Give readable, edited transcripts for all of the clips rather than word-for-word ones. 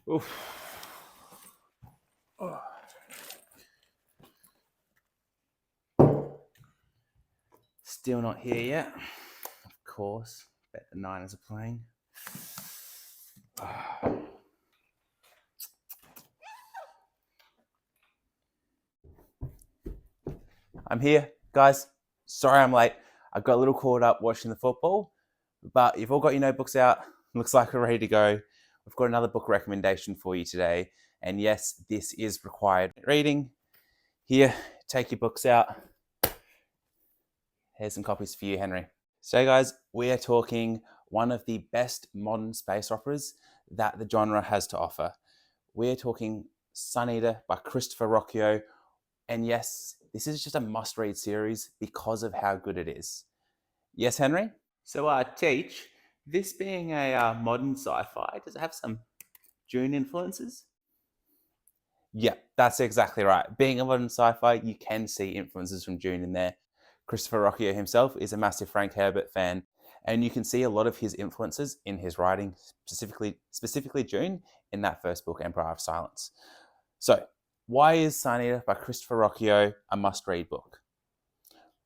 Oof. Oh. Still not here yet. Of course. Bet the Niners are playing. I'm here, guys. Sorry I'm late. I got a little caught up watching the football, but you've all got your notebooks out. Looks like we're ready to go. We've got another book recommendation for you today. And yes, this is required reading. Here, take your books out. Here's some copies for you, Henry. So guys, we are talking one of the best modern space operas that the genre has to offer. We are talking Sun Eater by Christopher Ruocchio. And yes, this is just a must-read series because of how good it is. Yes, Henry? So, Teach, this being a modern sci-fi, does it have some Dune influences? Yeah, that's exactly right. Being a modern sci-fi, you can see influences from Dune in there. Christopher Ruocchio himself is a massive Frank Herbert fan, and you can see a lot of his influences in his writing, specifically Dune, in that first book, Empire of Silence. So, why is Sun Eater by Christopher Ruocchio a must-read book?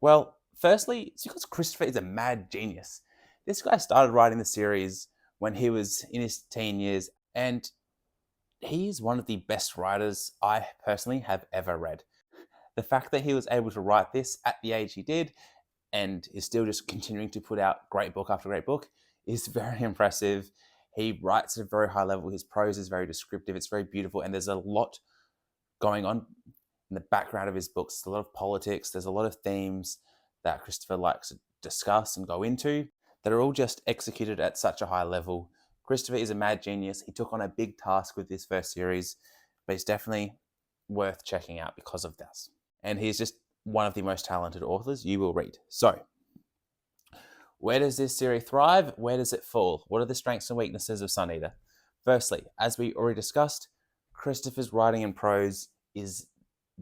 Well, firstly, it's because Christopher is a mad genius. This guy started writing the series when he was in his teen years, and he's one of the best writers I personally have ever read. The fact that he was able to write this at the age he did and is still just continuing to put out great book after great book is very impressive. He writes at a very high level. His prose is very descriptive. It's very beautiful, and there's a lot going on in the background of his books. There's a lot of politics. There's a lot of themes that Christopher likes to discuss and go into that are all just executed at such a high level. Christopher is a mad genius. He took on a big task with this first series, but he's definitely worth checking out because of this. And he's just one of the most talented authors you will read. So, where does this series thrive? Where does it fall? What are the strengths and weaknesses of Sun Eater? Firstly, as we already discussed, Christopher's writing and prose is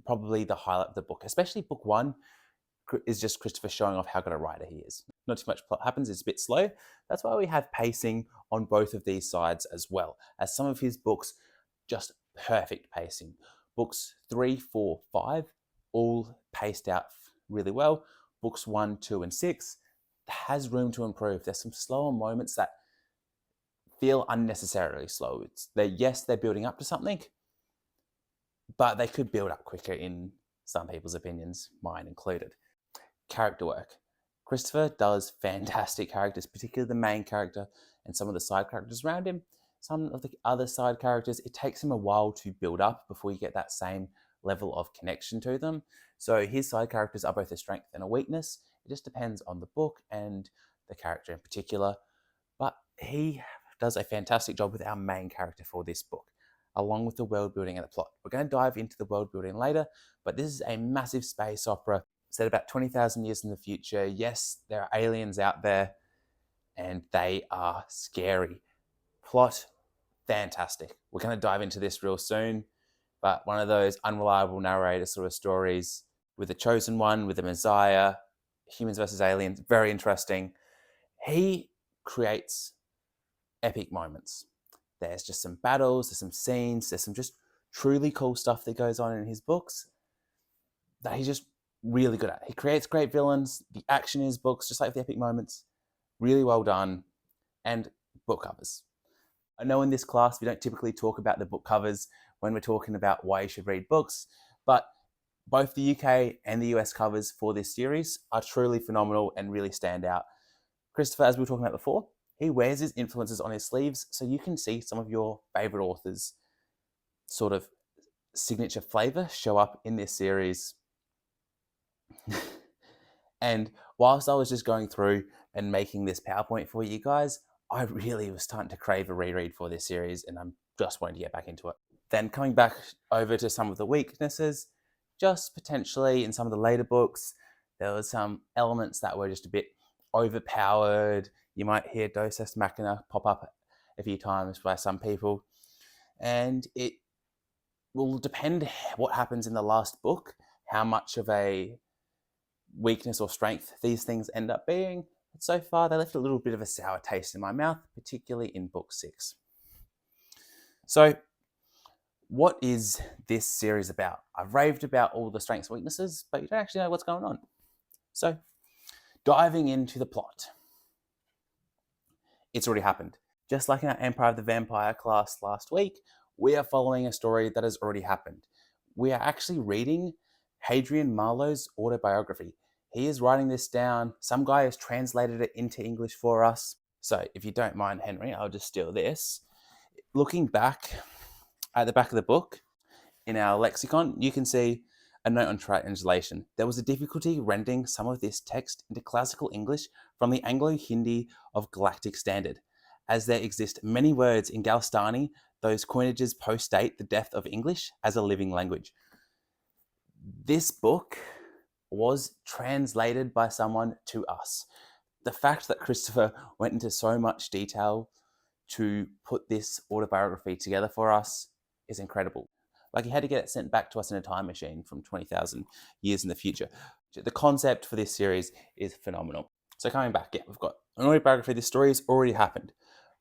probably the highlight of the book. Especially book one is just Christopher showing off how good a writer he is. Not too much plot happens, it's a bit slow. That's why we have pacing on both of these sides as well, as some of his books, just perfect pacing. Books 3, 4, 5, all paced out really well. Books 1, 2, and 6 has room to improve. There's some slower moments that feel unnecessarily slow. They're building up to something, but they could build up quicker in some people's opinions, mine included. Character work. Christopher does fantastic characters, particularly the main character and some of the side characters around him. Some of the other side characters, it takes him a while to build up before you get that same level of connection to them. So his side characters are both a strength and a weakness. It just depends on the book and the character in particular. But he does a fantastic job with our main character for this book, along with the world building and the plot. We're going to dive into the world building later, but this is a massive space opera set about 20,000 years in the future. Yes, there are aliens out there, and they are scary. Plot, fantastic. We're going to dive into this real soon, but one of those unreliable narrator sort of stories with the chosen one, with the Messiah, humans versus aliens, very interesting. He creates epic moments. There's just some battles, there's some scenes, there's some just truly cool stuff that goes on in his books that he's just really good at. He creates great villains. The action in his books, just like the epic moments, really well done. And book covers. I know in this class we don't typically talk about the book covers when we're talking about why you should read books, but both the UK and the US covers for this series are truly phenomenal and really stand out. Christopher, as we were talking about before, he wears his influences on his sleeves, so you can see some of your favorite authors' sort of signature flavor show up in this series. And whilst I was just going through and making this PowerPoint for you guys, I really was starting to crave a reread for this series, and I'm just wanting to get back into it. Then coming back over to some of the weaknesses, just potentially in some of the later books, there were some elements that were just a bit overpowered. You might hear Deus Ex Machina pop up a few times by some people, and it will depend what happens in the last book, how much of a weakness or strength these things end up being. But so far, they left a little bit of a sour taste in my mouth, particularly in book 6. So, what is this series about? I've raved about all the strengths and weaknesses, but you don't actually know what's going on. So, diving into the plot. It's already happened. Just like in our Empire of the Vampire class last week, we are following a story that has already happened. We are actually reading Hadrian Marlowe's autobiography. He is writing this down. Some guy has translated it into English for us. So, if you don't mind, Henry, I'll just steal this. Looking back at the back of the book, in our lexicon, you can see a note on translation. There was a difficulty rendering some of this text into classical English from the Anglo-Hindi of Galactic Standard. As there exist many words in Galstani, those coinages post-date the death of English as a living language. This book was translated by someone to us. The fact that Christopher went into so much detail to put this autobiography together for us is incredible. Like, he had to get it sent back to us in a time machine from 20,000 years in the future. The concept for this series is phenomenal. So coming back, yeah, we've got an autobiography. This story has already happened.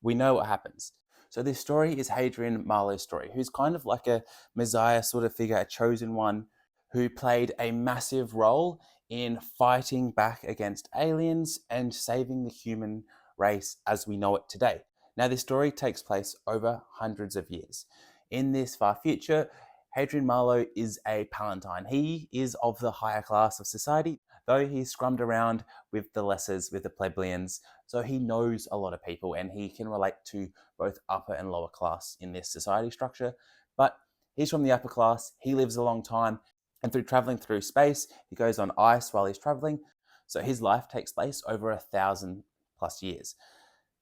We know what happens. So this story is Hadrian Marlowe's story, who's kind of like a messiah sort of figure, a chosen one, who played a massive role in fighting back against aliens and saving the human race as we know it today. Now, this story takes place over hundreds of years. In this far future, Hadrian Marlowe is a Palatine. He is of the higher class of society, though he's scrummed around with the lessers, with the plebeians, so he knows a lot of people and he can relate to both upper and lower class in this society structure. But he's from the upper class, he lives a long time, and through traveling through space, he goes on ice while he's traveling, so his life takes place over 1,000 plus years.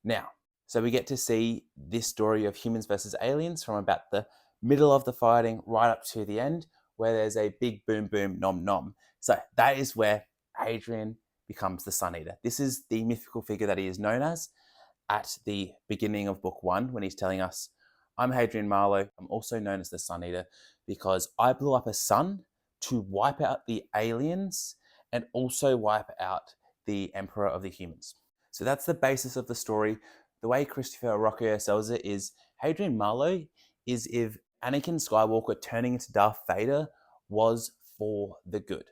Now, so we get to see this story of humans versus aliens from about the middle of the fighting right up to the end, where there's a big boom boom nom nom. So that is where Hadrian becomes the Sun Eater. This is the mythical figure that he is known as at the beginning of book 1, when he's telling us, I'm Hadrian Marlowe, I'm also known as the Sun Eater because I blew up a sun to wipe out the aliens and also wipe out the Emperor of the Humans. So that's the basis of the story. The way Christopher Ruocchio sells it is Hadrian Marlowe is if Anakin Skywalker turning into Darth Vader was for the good.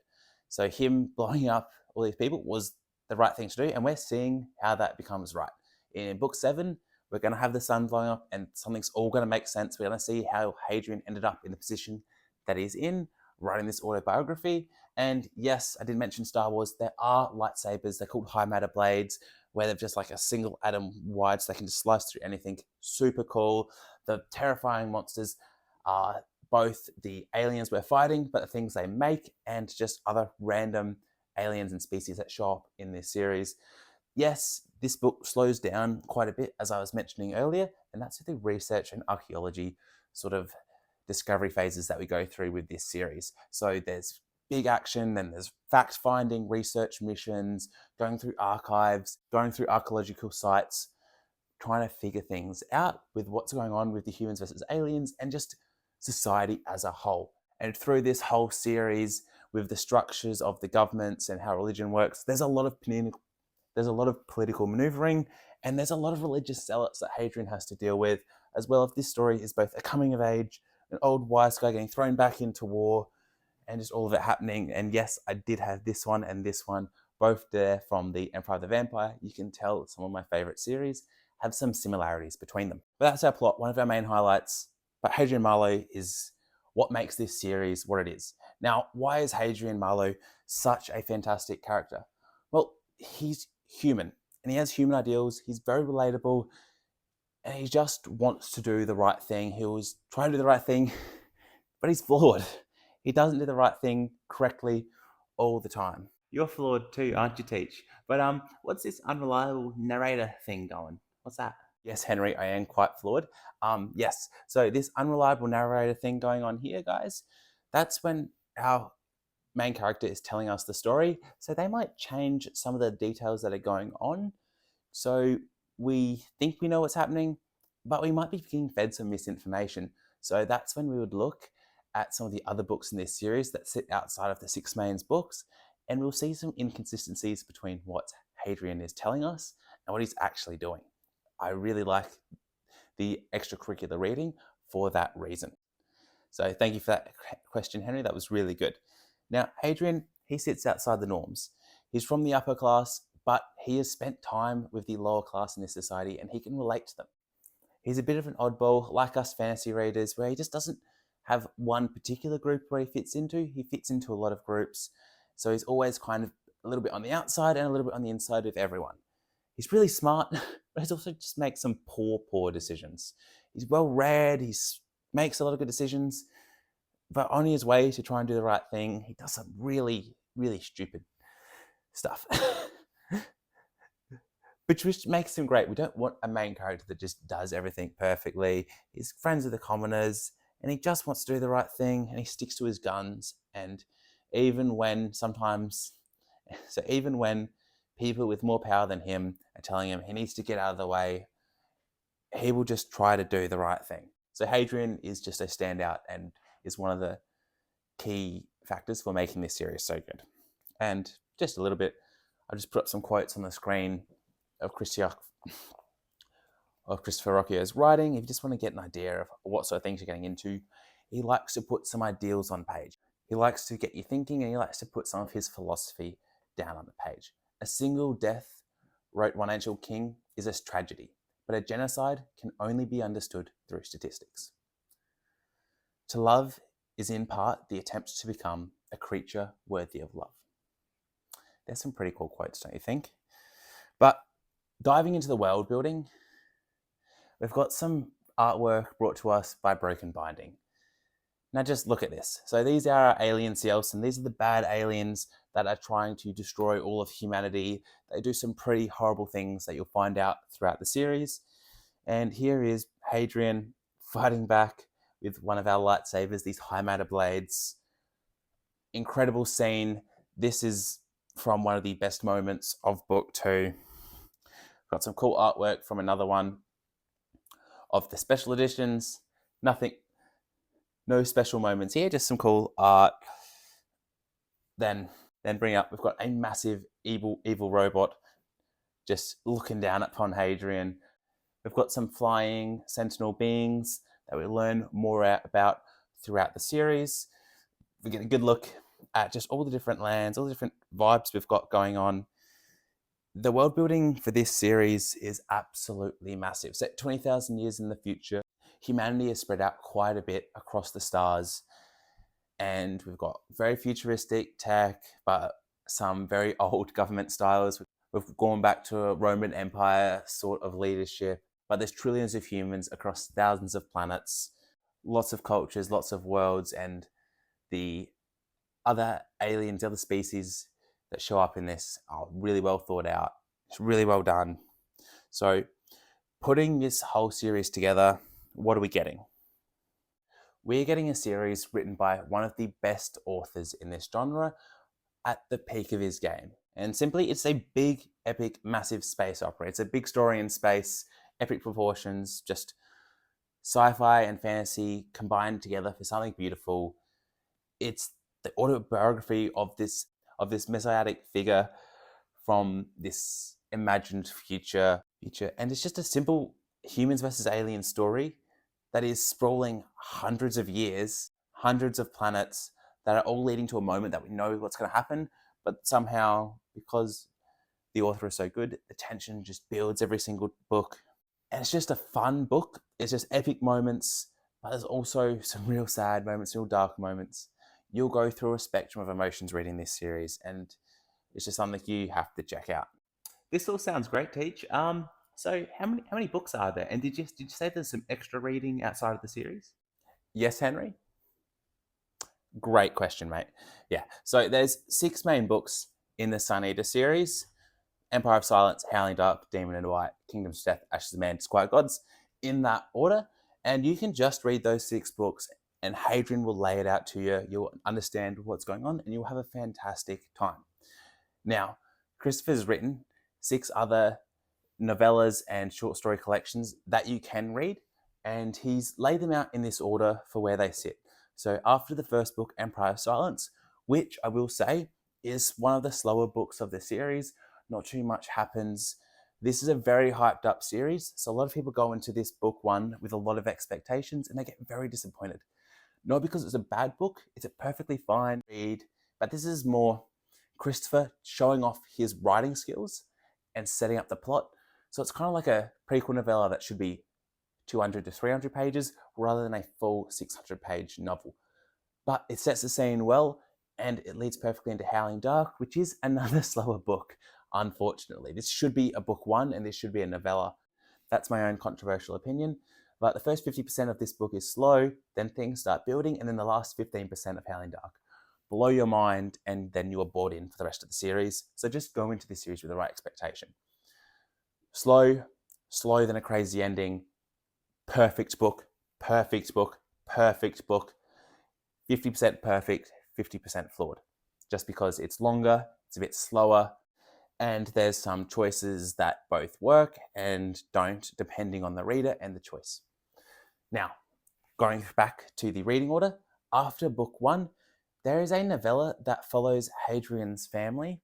So him blowing up all these people was the right thing to do, and we're seeing how that becomes right. In book 7, we're going to have the sun blowing up and something's all going to make sense. We're going to see how Hadrian ended up in the position that he's in, writing this autobiography. And yes, I did mention Star Wars. There are lightsabers. They're called high matter blades, where they're just like a single atom wide, so they can just slice through anything. Super cool. The terrifying monsters are both the aliens we're fighting, but the things they make, and just other random aliens and species that show up in this series. Yes, this book slows down quite a bit, as I was mentioning earlier, and that's the research and archaeology sort of discovery phases that we go through with this series. So there's big action, then there's fact-finding research missions, going through archives, going through archaeological sites, trying to figure things out with what's going on with the humans versus aliens and just society as a whole. And through this whole series, with the structures of the governments and how religion works, there's a lot of political maneuvering, and there's a lot of religious zealots that Hadrian has to deal with, as well as this story is both a coming of age, an old wise guy getting thrown back into war, and just all of it happening. And yes, I did have this one and this one, both there from the Empire of the Vampire. You can tell some of my favorite series have some similarities between them. But that's our plot, one of our main highlights. But Hadrian Marlowe is what makes this series what it is. Now, why is Hadrian Marlowe such a fantastic character? Well, he's human, and he has human ideals. He's very relatable, and he just wants to do the right thing. He was trying to do the right thing, but he's flawed. He doesn't do the right thing correctly all the time. You're flawed too, aren't you, Teach? But what's this unreliable narrator thing going? What's that? Yes, Henry, I am quite flawed. Yes, so this unreliable narrator thing going on here, guys, that's when our main character is telling us the story. So they might change some of the details that are going on. So we think we know what's happening, but we might be being fed some misinformation. So that's when we would look at some of the other books in this series that sit outside of the 6 main books, and we'll see some inconsistencies between what Hadrian is telling us and what he's actually doing. I really like the extracurricular reading for that reason. So thank you for that question, Henry. That was really good. Now, Hadrian, he sits outside the norms. He's from the upper class, but he has spent time with the lower class in this society and he can relate to them. He's a bit of an oddball, like us fantasy readers, where he just doesn't have one particular group where he fits into. He fits into a lot of groups. So he's always kind of a little bit on the outside and a little bit on the inside with everyone. He's really smart, but he's also just makes some poor decisions. He's well read, he makes a lot of good decisions, but on his way to try and do the right thing, he does some really stupid stuff. Which makes him great. We don't want a main character that just does everything perfectly. He's friends with the commoners, and he just wants to do the right thing, and he sticks to his guns. And even when people with more power than him are telling him he needs to get out of the way, he will just try to do the right thing. So Hadrian is just a standout and is one of the key factors for making this series so good. And just a little bit, I just put up some quotes on the screen of Christopher Ruocchio's writing. If you just want to get an idea of what sort of things you're getting into, he likes to put some ideals on page. He likes to get you thinking, and he likes to put some of his philosophy down on the page. A single death, wrote one ancient king, is a tragedy, but a genocide can only be understood through statistics. To love is in part the attempt to become a creature worthy of love. There's some pretty cool quotes, don't you think? But diving into the world building, we've got some artwork brought to us by Broken Binding. Now just look at this. So these are our alien seals, and these are the bad aliens that are trying to destroy all of humanity. They do some pretty horrible things that you'll find out throughout the series. And here is Hadrian fighting back with one of our lightsabers, these high matter blades. Incredible scene. This is from one of the best moments of book 2. Got some cool artwork from another one of the special editions. No special moments here, just some cool art. Then we've got a massive evil robot just looking down upon Hadrian. We've got some flying sentinel beings that we learn more about throughout the series. We get a good look at just all the different lands, all the different vibes we've got going on. The world building for this series is absolutely massive. Set 20,000 years in the future, humanity is spread out quite a bit across the stars, and we've got very futuristic tech, but some very old government styles. We've gone back to a Roman Empire sort of leadership, but there's trillions of humans across thousands of planets, lots of cultures, lots of worlds, and the other aliens, the other species that show up in this are really well thought out. It's really well done. So putting this whole series together, what are we getting? We're getting a series written by one of the best authors in this genre at the peak of his game. And simply, it's a big, epic, massive space opera. It's a big story in space, epic proportions, just sci-fi and fantasy combined together for something beautiful. It's the autobiography of this messianic figure from this imagined future, and it's just a simple humans versus aliens story that is sprawling hundreds of years, hundreds of planets that are all leading to a moment that we know what's going to happen, but somehow, because the author is so good, the tension just builds every single book. And it's just a fun book. It's just epic moments, but there's also some real sad moments, real dark moments. You'll go through a spectrum of emotions reading this series, and it's just something you have to check out. This all sounds great, Teach. So how many books are there? And did you say there's some extra reading outside of the series? Yes, Henry? Great question, mate. Yeah, so there's 6 main books in the Sun Eater series: Empire of Silence, Howling Dark, Demon in White, Kingdoms of Death, Ashes of Man, Disquiet Gods, in that order. And you can just read those 6 books and Hadrian will lay it out to you. You'll understand what's going on and you'll have a fantastic time. Now, Christopher's written 6 other novellas and short story collections that you can read, and he's laid them out in this order for where they sit. So after the first book, Empire of Silence, which I will say is one of the slower books of the series, not too much happens, This is a very hyped up series, so a lot of people go into this book one with a lot of expectations and they get very disappointed. Not because it's a bad book, it's a perfectly fine read, but this is more Christopher showing off his writing skills and setting up the plot. So it's kind of like a prequel novella that should be 200 to 300 pages rather than a full 600-page novel. But it sets the scene well and it leads perfectly into Howling Dark, which is another slower book, unfortunately. This should be a book one and this should be a novella. That's my own controversial opinion. But the first 50% of this book is slow, then things start building, and then the last 15% of Howling Dark blow your mind, and then you are bored in for the rest of the series. So just go into this series with the right expectation. Slow, slower than a crazy ending, perfect book, perfect book, perfect book, 50% perfect, 50% flawed. Just because it's longer, it's a bit slower, and there's some choices that both work and don't, depending on the reader and the choice. Now, going back to the reading order, after book one, there is a novella that follows Hadrian's family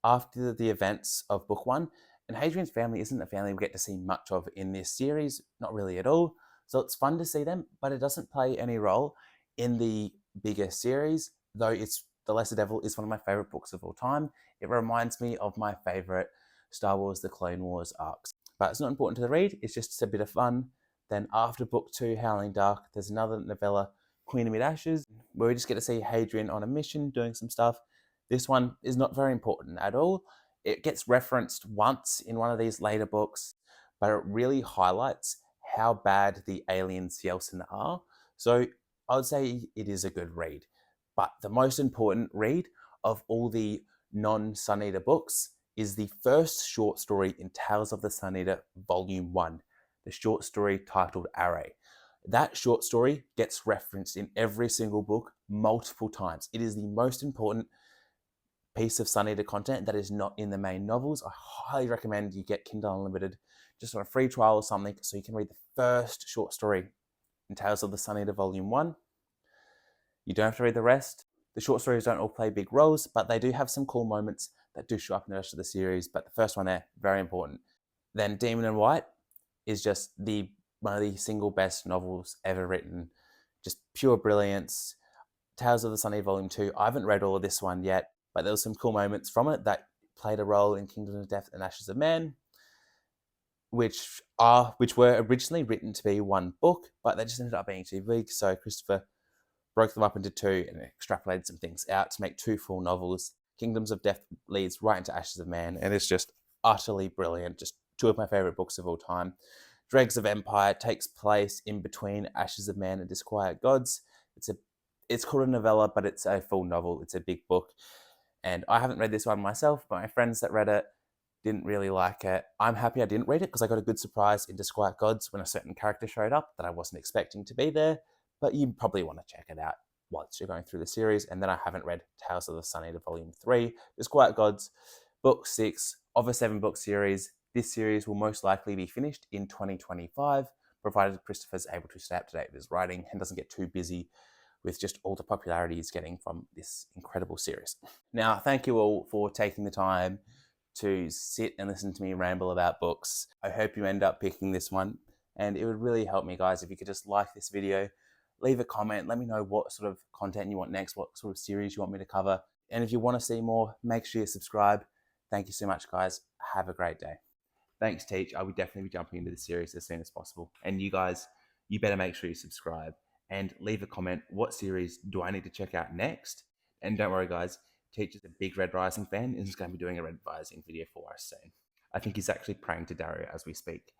after the events of book one. And Hadrian's family isn't a family we get to see much of in this series, not really at all. So it's fun to see them, but it doesn't play any role in the bigger series, though it's The Lesser Devil is one of my favorite books of all time. It reminds me of my favorite Star Wars The Clone Wars arcs. But it's not important to the read, it's just a bit of fun. Then after book two, Howling Dark, there's another novella, Queen Amid Ashes, where we just get to see Hadrian on a mission doing some stuff. This one is not very important at all. It gets referenced once in one of these later books, but it really highlights how bad the aliens Yeltsin are. So I would say it is a good read. But the most important read of all the non-Sun Eater books is the first short story in Tales of the Sun Eater Volume 1, the short story titled Array. That short story gets referenced in every single book multiple times. It is the most important piece of Sun Eater content that is not in the main novels. I highly recommend you get Kindle Unlimited just on a free trial or something so you can read the first short story in Tales of the Sun Eater Volume 1. You don't have to read the rest. The short stories don't all play big roles, but they do have some cool moments that do show up in the rest of the series. But the first one there, very important. Then Demon in White is just one of the single best novels ever written. Just pure brilliance. Tales of the Sun Eater Volume 2. I haven't read all of this one yet, but there were some cool moments from it that played a role in Kingdom of Death and Ashes of Man, which were originally written to be one book, but they just ended up being too big. So Christopher broke them up into two and extrapolated some things out to make two full novels. Kingdoms of Death leads right into Ashes of Man, and it's just utterly brilliant. Just two of my favorite books of all time. Dregs of Empire takes place in between Ashes of Man and Disquiet Gods. It's called a novella, but it's a full novel. It's a big book. And I haven't read this one myself, but my friends that read it didn't really like it. I'm happy I didn't read it because I got a good surprise in Disquiet Gods when a certain character showed up that I wasn't expecting to be there. But you probably want to check it out once you're going through the series. And then I haven't read Tales of the Sun Eater Volume 3. Disquiet Gods, Book 6 of a 7-book series. This series will most likely be finished in 2025, provided Christopher's able to stay up to date with his writing and doesn't get too busy with just all the popularity he's getting from this incredible series. Now, thank you all for taking the time to sit and listen to me ramble about books. I hope you end up picking this one, and it would really help me, guys, if you could just like this video, leave a comment, let me know what sort of content you want next, what sort of series you want me to cover. And if you want to see more, make sure you subscribe. Thank you so much, guys. Have a great day. Thanks, Teach. I will definitely be jumping into the series as soon as possible. And you guys, you better make sure you subscribe and leave a comment. What series do I need to check out next? And don't worry, guys. Teach is a big Red Rising fan and is going to be doing a Red Rising video for us soon. I think he's actually praying to Dario as we speak.